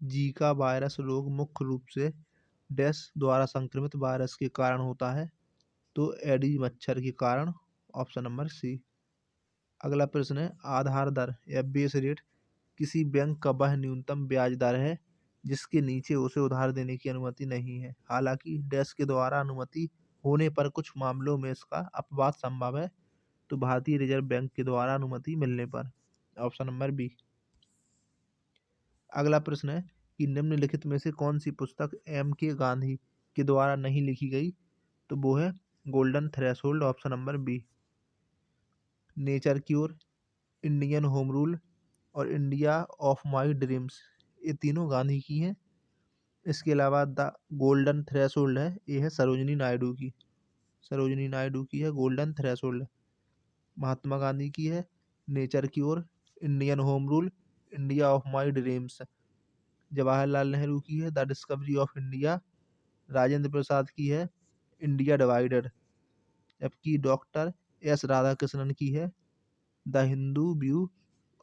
Zika virus रोग मुख्य रूप से डैश द्वारा संक्रमित वायरस के कारण होता है। तो एडी मच्छर के कारण, ऑप्शन नंबर सी। अगला प्रश्न है, आधार दर या बेस रेट किसी बैंक का वह न्यूनतम ब्याज दर है जिसके नीचे उसे उधार देने की अनुमति नहीं है। हालांकि डैश के द्वारा अनुमति होने पर कुछ मामलों में इसका अपवाद संभव है। तो भारतीय रिजर्व बैंक के द्वारा अनुमति मिलने पर, ऑप्शन नंबर बी। अगला प्रश्न है कि निम्नलिखित में से कौन सी पुस्तक एम के गांधी के द्वारा नहीं लिखी गई। तो वो है golden threshold, option number B. Nature cure, Indian home rule और इंडिया ऑफ माई ड्रीम्स, ये तीनों गांधी की हैं। इसके अलावा द गोल्डन थ्रेशोल्ड है, ये है सरोजिनी नायडू की। सरोजिनी नायडू की है गोल्डन थ्रेशोल्ड। महात्मा गांधी की है nature cure, Indian home rule, India of my dreams. Jawaharlal Nehru की है the discovery of India. Rajendra Prasad की है इंडिया डिवाइडेड। जबकि डॉक्टर एस राधाकृष्णन की है the Hindu view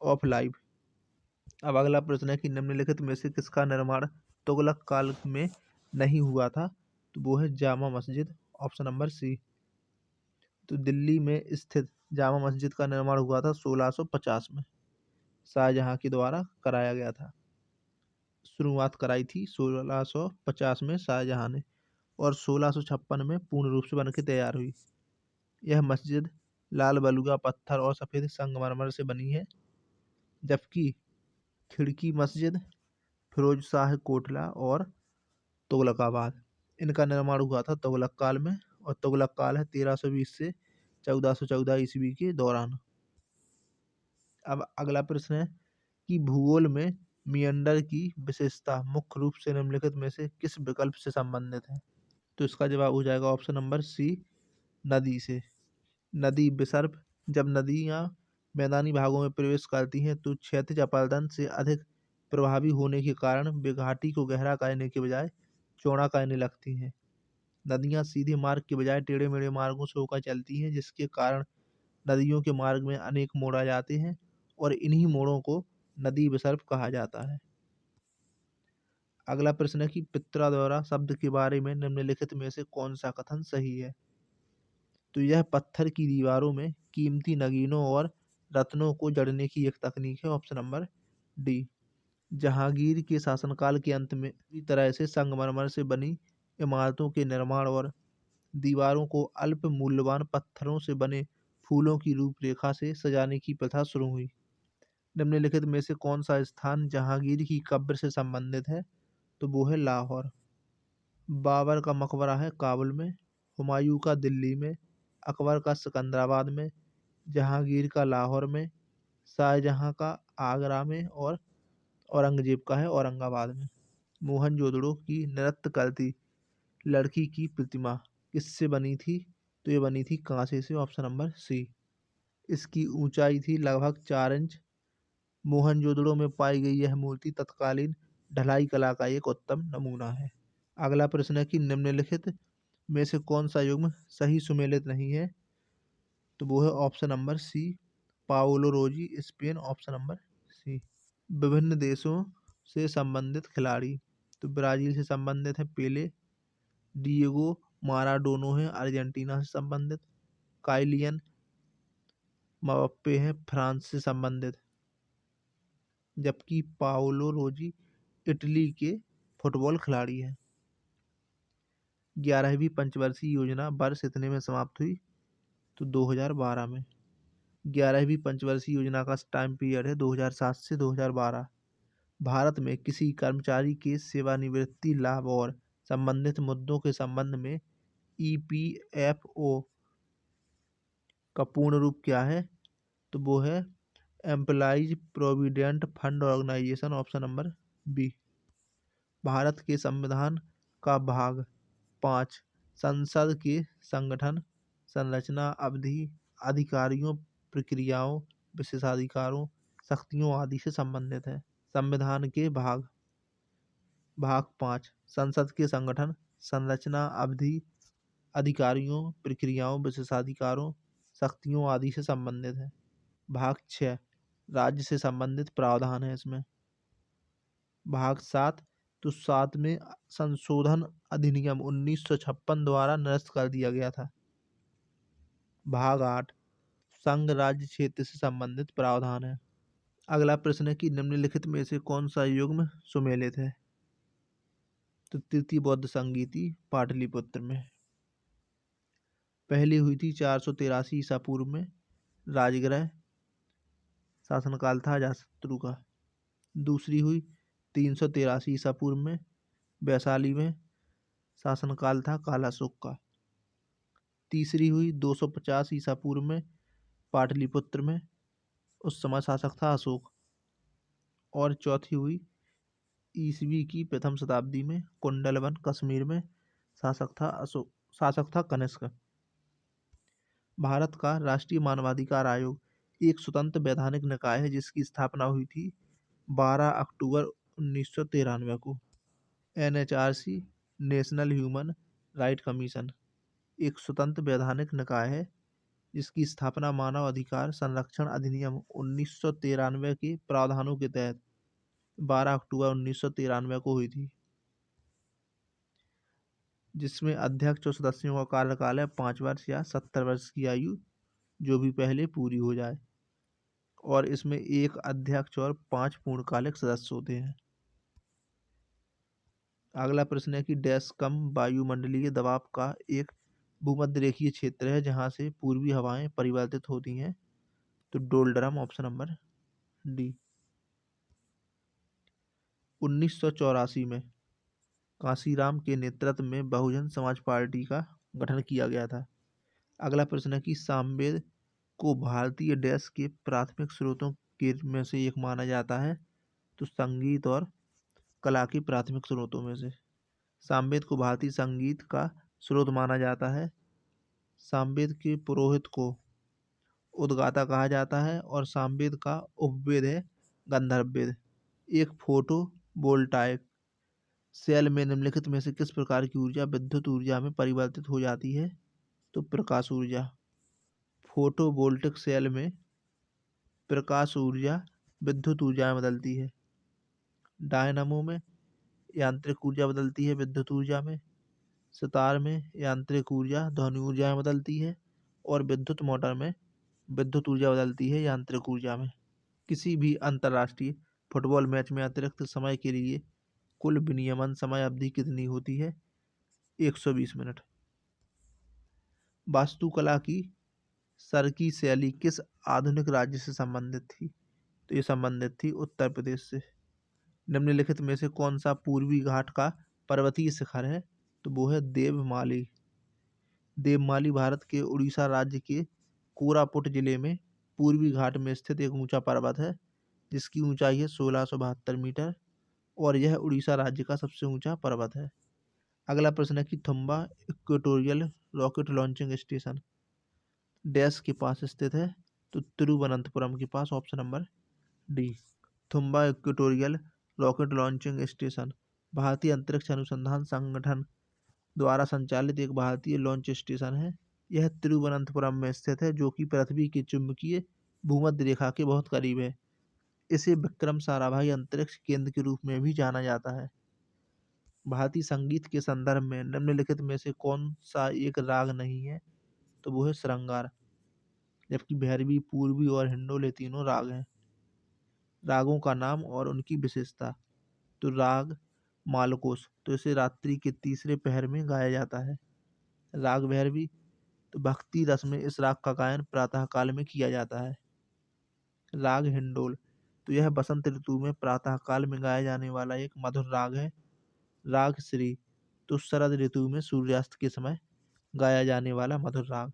of life. अब अगला प्रश्न है कि निम्नलिखित में से किसका निर्माण तुगलक काल में नहीं हुआ था। तो वो है Jama Masjid, option number C. तो दिल्ली में स्थित जामा मस्जिद का निर्माण हुआ था 1650 में, शाहजहां के द्वारा कराया गया था। शुरुआत कराई थी 1650 में शाहजहां ने, और 1656 में पूर्ण रूप से बनकर तैयार हुई। यह मस्जिद लाल बलुआ पत्थर और सफेद संगमरमर से बनी है। जबकि खिड़की मस्जिद फिरोज शाह कोटला और तुगलकाबाद, इनका निर्माण हुआ था तुगलक काल में। और तुगलक काल है 1320 से 1414 ईस्वी के दौरान। अब अगला प्रश्न है कि भूगोल में मियंडर की विशेषता मुख्य रूप से निम्नलिखित में से किस विकल्प से संबंधित है। तो इसका जवाब हो जाएगा ऑप्शन नंबर सी, नदी से। नदी विसर्प, जब नदियां मैदानी भागों में प्रवेश करती हैं तो क्षैतिज अपरदन से अधिक प्रभावी होने के कारण वे घाटी को गहरा करने के बजाय चौड़ा करने लगती हैं। नदियां सीधे मार्ग के बजाय टेढ़े मेढ़े मार्गों से होकर चलती हैं, जिसके कारण नदियों के मार्ग में अनेक मोड़ आ जाते हैं और इन्हीं मोड़ों को नदी विसर्प कहा जाता है। अगला प्रश्न है कि पित्राद्वारा शब्द के बारे में निम्नलिखित में से कौन सा कथन सही है। तो यह पत्थर की दीवारों में कीमती नगीनों और रत्नों को जड़ने की एक तकनीक है, ऑप्शन नंबर डी। जहांगीर के शासनकाल के अंत में इसी तरह से संगमरमर से बनी इमारतों के निर्माण और दीवारों को अल्प मूल्यवान पत्थरों से बने फूलों की रूपरेखा से सजाने की प्रथा शुरू हुई। निम्नलिखित में से कौन सा स्थान जहांगीर की कब्र से संबंधित है। तो वो है लाहौर। बाबर का मकबरा है काबुल में, हुमायूं का दिल्ली में, अकबर का सिकंदराबाद में, जहांगीर का लाहौर में, शाहजहां का आगरा में और औरंगजेब का है औरंगाबाद में। मोहनजोदड़ो की नृत्य करती लड़की की प्रतिमा किससे बनी थी। तो ये बनी थी कांसे से, ऑप्शन नंबर सी। इसकी ऊंचाई थी लगभग 4 इंच। मोहनजोदड़ो में पाई गई यह मूर्ति तत्कालीन ढलाई कला का एक उत्तम नमूना है। अगला प्रश्न है कि निम्नलिखित में से कौन सा युग्म सही सुमेलित नहीं है। तो वो है ऑप्शन नंबर सी, पाओलो रोजी, स्पेन, ऑप्शन नंबर सी। विभिन्न देशों से संबंधित खिलाड़ी। तो ब्राजील से संबंधित है पेले, डिएगो माराडोनो है अर्जेंटीना से संबंधित, काइलियन मबाप्पे है फ्रांस से संबंधित। जबकि पाओलो रोजी इटली के फुटबॉल खिलाड़ी हैं। 11वीं पंचवर्षीय योजना वर्ष इतने में समाप्त हुई। तो 2012 में। 11वीं पंचवर्षीय योजना का टाइम पीरियड है 2007 से 2012। भारत में किसी कर्मचारी के सेवानिवृत्ति लाभ और संबंधित मुद्दों के संबंध में ईपीएफओ का पूर्ण रूप क्या है। तो वो है employees provident fund organisation, option number B. Bharat के संविधान का भाग 5 संसद के संगठन, संरचना, अवधि, अधिकारियों, प्रक्रियाओं, विशेषाधिकारों, शक्तियों आदि से संबंधित है। संविधान के भाग 5 संसद के संगठन, संरचना, अवधि, अधिकारियों, प्रक्रियाओं, विशेषाधिकारों, शक्तियों आदि से संबंधित है। भाग 6 राज्य से संबंधित प्रावधान है इसमें। भाग 7, तो 7 में संशोधन अधिनियम 1956 द्वारा निरस्त कर दिया गया था। भाग 8, संघ राज्य क्षेत्र से संबंधित प्रावधान है। अगला प्रश्न है कि निम्नलिखित में से कौन सा युग्म सुमेलित है? तो तृतीय बौद्ध संगीति पाटलिपुत्र में। पहली हुई थी 483 ईसा पूर्व में, राजगृह, शासनकाल था अजातशत्रु का। दूसरी हुई 383 ईसा पूर्व में, वैशाली में, शासनकाल था कालाशोक का। तीसरी हुई 250 ईसा पूर्व में, पाटलिपुत्र में, उस समय शासक था अशोक। और चौथी हुई ईसवी की प्रथम शताब्दी में, कुंडलवन, कश्मीर में, शासक था कनिष्क। भारत का राष्ट्रीय मानवाधिकार आयोग एक स्वतंत्र वैधानिक निकाय है जिसकी स्थापना हुई थी 12 अक्टूबर 1993 को। NHRC, national human right commission, एक स्वतंत्र वैधानिक निकाय है जिसकी स्थापना मानव अधिकार संरक्षण अधिनियम 1993 के प्रावधानों के तहत 12 अक्टूबर 1993 को हुई थी, जिसमें अध्यक्ष और सदस्यों का कार्यकाल है 5 वर्ष या 70 वर्ष की आयु, जो भी पहले पूरी हो जाए। और इसमें एक अध्यक्ष और 5 पूर्णकालिक सदस्य होते हैं। अगला प्रश्न है कि डैश कम वायुमंडलीय दबाव का एक भूमध्यरेखीय क्षेत्र है जहां से पूर्वी हवाएं परिवर्तित होती हैं। तो डोलड्रम, ऑप्शन नंबर डी। 1984 में कांशीराम के नेतृत्व में बहुजन समाज पार्टी का गठन किया गया था। अगला प्रश्न है कि सामवेद को भारतीय डैश के प्राथमिक स्रोतों के में से एक माना जाता है। तो संगीत और कला के प्राथमिक स्रोतों में से सामवेद को भारतीय संगीत का स्रोत माना जाता है। सामवेद के पुरोहित को उद्गाता कहा जाता है और सामवेद का उपवेद है गंधर्व वेद। एक फोटो वोल्टाइक सेल में निम्नलिखित में से किस प्रकार की ऊर्जा विद्युत ऊर्जा में परिवर्तित हो जाती है? तो प्रकाश ऊर्जा। फोटोवोल्टिक सेल में प्रकाश ऊर्जा विद्युत ऊर्जा में बदलती है। डायनामो में यांत्रिक ऊर्जा बदलती है विद्युत ऊर्जा में। सितार में यांत्रिक ऊर्जा ध्वनि ऊर्जा में बदलती है और विद्युत मोटर में विद्युत ऊर्जा बदलती है यांत्रिक ऊर्जा में। किसी भी अंतर्राष्ट्रीय फुटबॉल मैच में अतिरिक्त समय के लिए कुल विनियमन समय अवधि कितनी होती है? 120 मिनट। वास्तुकला की सरकी शैली किस आधुनिक राज्य से संबंधित थी? तो ये संबंधित थी उत्तर प्रदेश से। निम्नलिखित में से कौन सा पूर्वी घाट का पर्वतीय शिखर है? तो वो है देवमाली। देवमाली भारत के उड़ीसा राज्य के कोरापुट जिले में पूर्वी घाट में स्थित एक ऊंचा पर्वत है जिसकी ऊंचाई है 1672 मीटर और यह उड़ीसा राज्य का सबसे ऊंचा पर्वत है। अगला प्रश्न है कि Thumba equatorial rocket launching station dash के पास स्थित है? तो तिरुवनंतपुरम के पास, option number D. Thumba equatorial rocket launching station भारतीय अंतरिक्ष अनुसंधान संगठन द्वारा संचालित एक भारतीय लॉन्च स्टेशन है। यह तिरुवनंतपुरम में स्थित है जो कि पृथ्वी की चुंबकीय भूमध्य रेखा के बहुत करीब है। इसे विक्रम साराभाई अंतरिक्ष केंद्र के रूप में भी जाना जाता है। भारतीय संगीत के संदर्भ में निम्नलिखित में से कौन सा एक राग नहीं है? तो वो है श्रृंगार, जबकि भैरवी, पूर्वी और हिंडोले तीनों राग हैं। रागों का नाम और उनकी विशेषता। तो राग मालकोस, तो इसे रात्रि के तीसरे पहर में गाया जाता है। राग भैरवी, तो भक्ति रस में इस राग का गायन प्रातः काल में किया जाता है। राग हिंडोल, तो यह बसंत ऋतु में प्रातः काल में गाया जाने वाला एक मधुर राग है। राग श्री, तो शरद ऋतु में सूर्यास्त के समय गाया जाने वाला मधुर राग।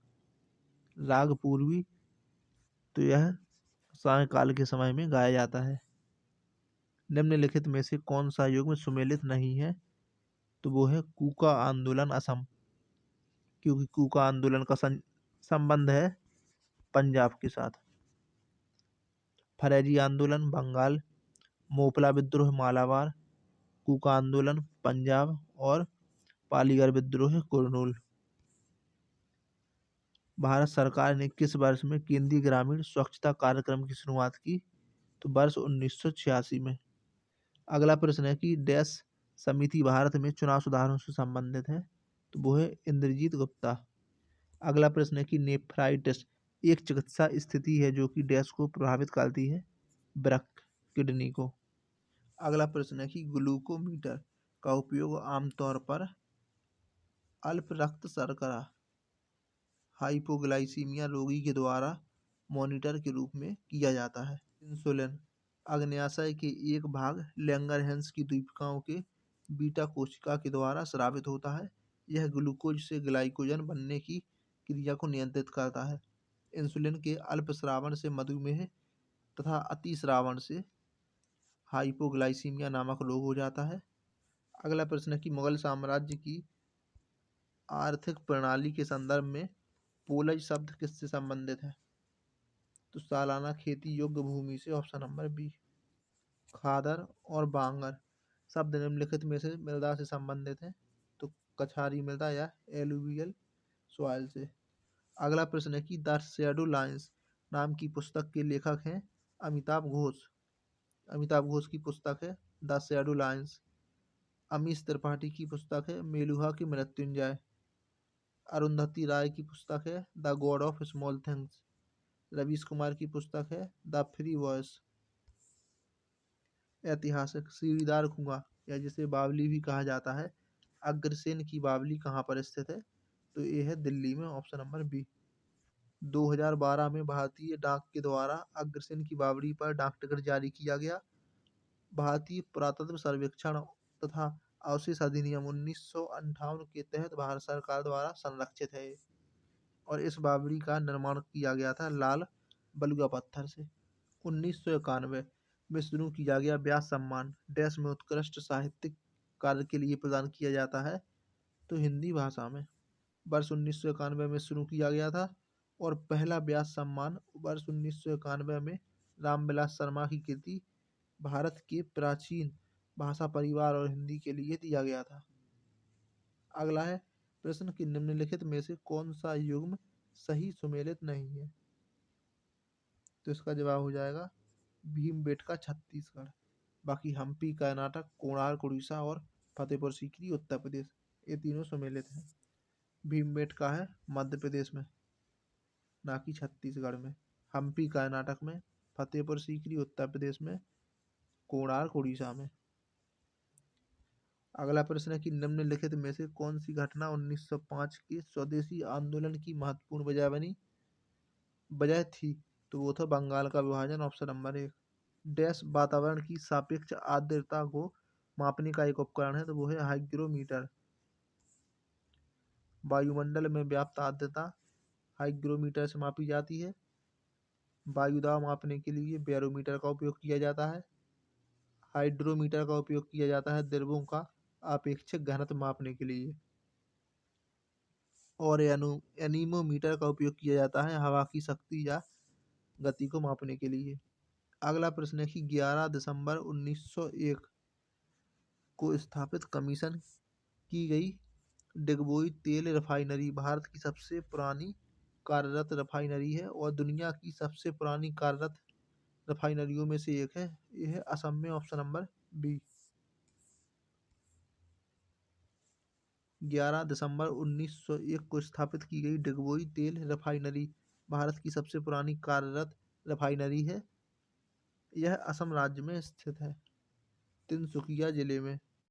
राग पूर्वी, तो यह सायंकाल के समय में गाया जाता है। निम्नलिखित में से कौन सा युग्म सुमेलित नहीं है? तो वो है कूका आंदोलन असम, क्योंकि कूका आंदोलन का संबंध है पंजाब के साथ। फरेजी आंदोलन बंगाल, मोपला विद्रोह मालाबार, कूका आंदोलन पंजाब और पालीगर विद्रोह कुर्नूल। भारत सरकार ने किस वर्ष में केंद्रीय ग्रामीण स्वच्छता कार्यक्रम की शुरुआत की? तो वर्ष 1986 में। अगला प्रश्न है कि डैश समिति भारत में चुनाव सुधारों से संबंधित है, तो वो है इंद्रजीत गुप्ता। अगला प्रश्न है कि नेफ्राइटिस एक चिकित्सा स्थिति है जो कि डैश को प्रभावित करती है, वृक्क किडनी को। अगला प्रश्न है कि ग्लूकोमीटर का उपयोग आमतौर पर अल्प रक्त शर्करा हाइपोग्लाइसीमिया रोगी के द्वारा मॉनिटर के रूप में किया जाता है। इंसुलिन अग्न्याशय के एक भाग लैंगरहैंस की द्वीपिकाओं के बीटा कोशिका के द्वारा स्रावित होता है। यह ग्लूकोज से ग्लाइकोजन बनने की क्रिया को नियंत्रित करता है। इंसुलिन के अल्प स्रावन से मधुमेह तथा अति स्रावन से हाइपोग्लाइसीमिया नामक रोग हो जाता है। अगला प्रश्न है कि मुगल साम्राज्य की आर्थिक प्रणाली के संदर्भ में पोलज शब्द किससे संबंधित है, तो सालाना खेती योग्य भूमि से, ऑप्शन नंबर बी। खादर और बांगर शब्द निम्नलिखित में से मृदा से संबंधित है, तो कछारी मृदा या एलुवियल सॉइल से। अगला प्रश्न है कि द शैडो लाइन्स नाम की पुस्तक के लेखक हैं अमिताभ घोष। अमिताभ घोष की पुस्तक है the shadow lines. Amish Tripathi की पुस्तक है मेलुहा की मृत्युंजय। अरुंधति राय की पुस्तक है the God of small things. Ravish Kumar की पुस्तक है द फ्री वॉइस। ऐतिहासिक सीढ़ीदार कुआं या जिसे बावली भी कहा जाता है, अग्रसेन की बावली कहाँ पर स्थित है, तो ये है दिल्ली में, ऑप्शन नंबर बी। 2012 में भारतीय डाक के द्वारा अग्रसेन की बावड़ी पर डाक टिकट जारी किया गया। भारतीय पुरातत्व सर्वेक्षण तथा अवशेष अधिनियम 1958 के तहत भारत सरकार द्वारा संरक्षित है और इस बावड़ी का निर्माण किया गया था लाल बलुआ पत्थर से। 1991 में शुरू किया गया व्यास सम्मान डैश में उत्कृष्ट साहित्यिक कार्य के लिए प्रदान किया जाता है, तो हिंदी भाषा में। वर्ष 1991 में शुरू किया गया था और पहला व्यास सम्मान वर्ष 1991 में रामविलास शर्मा की कृति भारत के प्राचीन भाषा परिवार और हिंदी के लिए दिया गया था। अगला है प्रश्न कि निम्नलिखित में से कौन सा युग्म सही सुमेलित नहीं है, तो इसका जवाब हो जाएगा भीमबेटका छत्तीसगढ़। बाकी हम्पी कर्नाटक, कोणार्क उड़ीसा और फतेहपुर सीकरी उत्तर प्रदेश, ये तीनों सुमेलित हैं। भीमबेटका है मध्य प्रदेश में, ना कि छत्तीसगढ़ में। हम्पी कर्नाटक में, फतेहपुर सीकरी उत्तर प्रदेश में, कोणार्क उड़ीसा में। अगला प्रश्न है कि निम्नलिखित में से कौन सी घटना 1905 के स्वदेशी आंदोलन की महत्वपूर्ण वजह थी, तो वो था बंगाल का विभाजन, ऑप्शन नंबर 1। डैश वातावरण की सापेक्ष आर्द्रता को मापने का एक उपकरण है, तो वो है हाइग्रोमीटर। वायुमंडल में व्याप्त आर्द्रता हाइग्रोमीटर से मापी जाती है। वायु दाब मापने के लिए बैरोमीटर का उपयोग किया जाता है। हाइड्रोमीटर का उपयोग किया जाता है द्रवों का आपेक्षिक घनत्व मापने के लिए, और एनीमोमीटर का उपयोग किया जाता है हवा की शक्ति या गति को मापने के लिए। अगला प्रश्न है कि 11 दिसंबर 1901 को स्थापित कमीशन की गई डिगबोई तेल रिफाइनरी भारत की सबसे पुरानी कार्यरत रिफाइनरी है और दुनिया की सबसे पुरानी कार्यरत रिफाइनरियों में से एक है। यह है असम में, ऑप्शन नंबर बी। 11 दिसंबर 1901 को स्थापित की गई डिगबोई तेल रिफाइनरी भारत की सबसे पुरानी कार्यरत रिफाइनरी है। यह असम राज्य में स्थित है, तिनसुकिया जिले में।